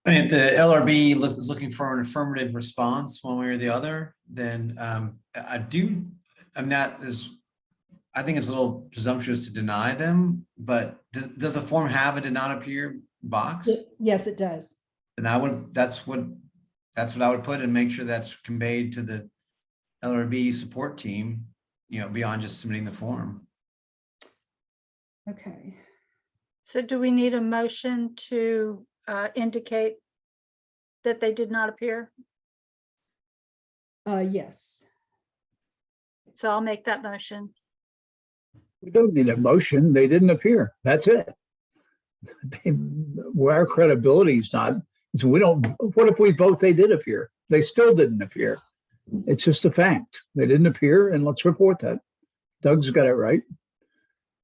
And if the LRB is looking for an affirmative response one way or the other, then I think it's a little presumptuous to deny them, but does the form have a did not appear box? Yes, it does. Then that's what I would put and make sure that's conveyed to the LRB support team, beyond just submitting the form. Okay. So do we need a motion to indicate that they did not appear? Yes. So I'll make that motion. We don't need a motion. They didn't appear. That's it. Where our credibility is not, so what if we vote they did appear? They still didn't appear. It's just a fact. They didn't appear, and let's report that. Doug's got it right.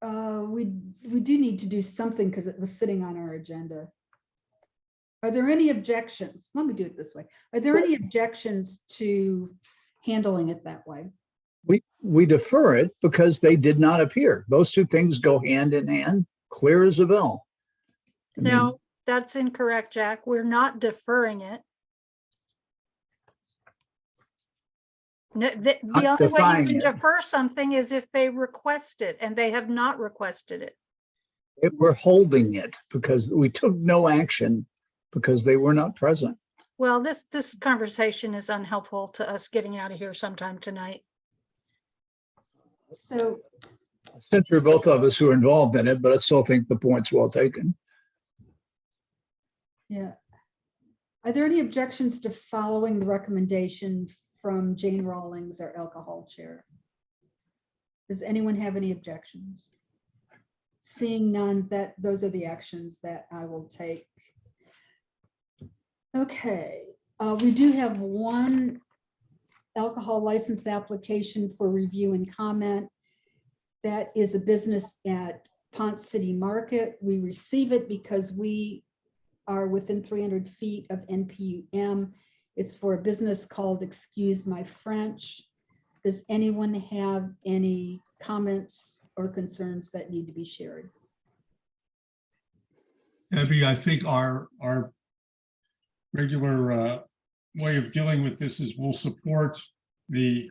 We do need to do something because it was sitting on our agenda. Are there any objections? Let me do it this way. Are there any objections to handling it that way? We defer it because they did not appear. Those two things go hand in hand, clear as a bell. No, that's incorrect, Jack. We're not deferring it. No, the only way you defying can it. defer something is if they request it, and they have not requested it. We're holding it because we took no action because they were not present. Well, this conversation is unhelpful to us getting out of here sometime tonight. So Since we're both of us who are involved in it, but I still think the point's well taken. yeah. Are there any objections to following the recommendation from Jane Rawlings, our alcohol chair? Does anyone have any objections? Seeing none, those are the actions that I will take. Okay, we do have one alcohol license application for review and comment. That is a business at Ponce City Market. We receive it because we are within 300 feet of NPU-M. It's for a business called Excuse My French. Does anyone have any comments or concerns that need to be shared? Abby, I think our regular way of dealing with this is we'll support the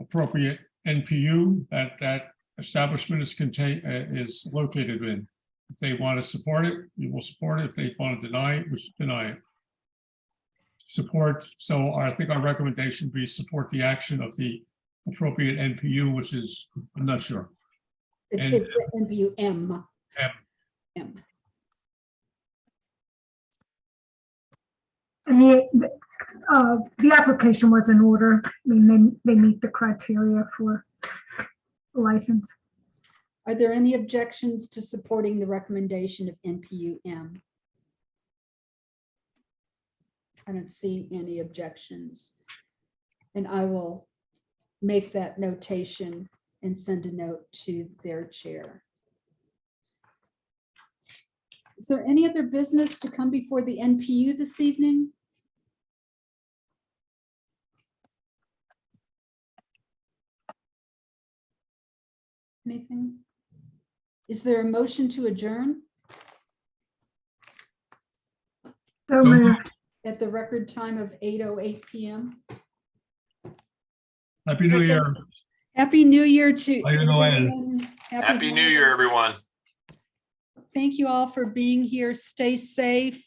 appropriate NPU that establishment is located in. If they want to support it, we will support it. If they want to deny it, we should deny it. Support. So I think our recommendation would be support the action of the appropriate NPU, which is, I'm not sure. It's NPU-M. M. And the application was in order. I mean, they meet the criteria for the license. Are there any objections to supporting the recommendation of NPU-M? I don't see any objections. And I will make that notation and send a note to their chair. Is there any other business to come before the NPU this evening? Anything? Is there a motion to adjourn? So moved. At the record time of 8:08 p.m. Happy New Year. Happy New Year to everyone. Happy New Year, everyone. Thank you all for being here. Stay safe.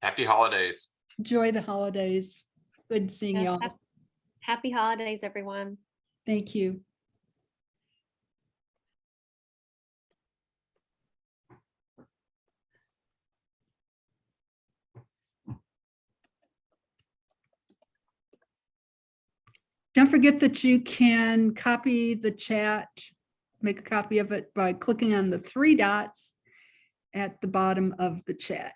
Happy holidays. Enjoy the holidays. Good seeing you all. Happy holidays, everyone. Thank you. Don't forget that you can copy the chat, make a copy of it by clicking on the 3 dots at the bottom of the chat.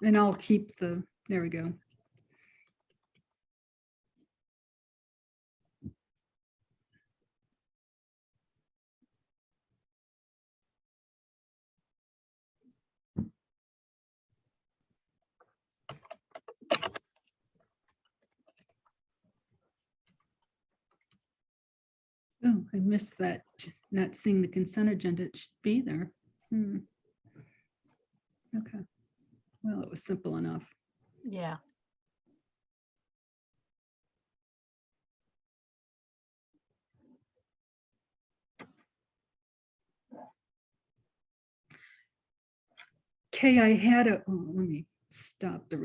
And I'll keep there we go. Oh, I missed that. Not seeing the consent agenda. It should be there. Okay. Well, it was simple enough. Yeah. Okay, I had let me stop the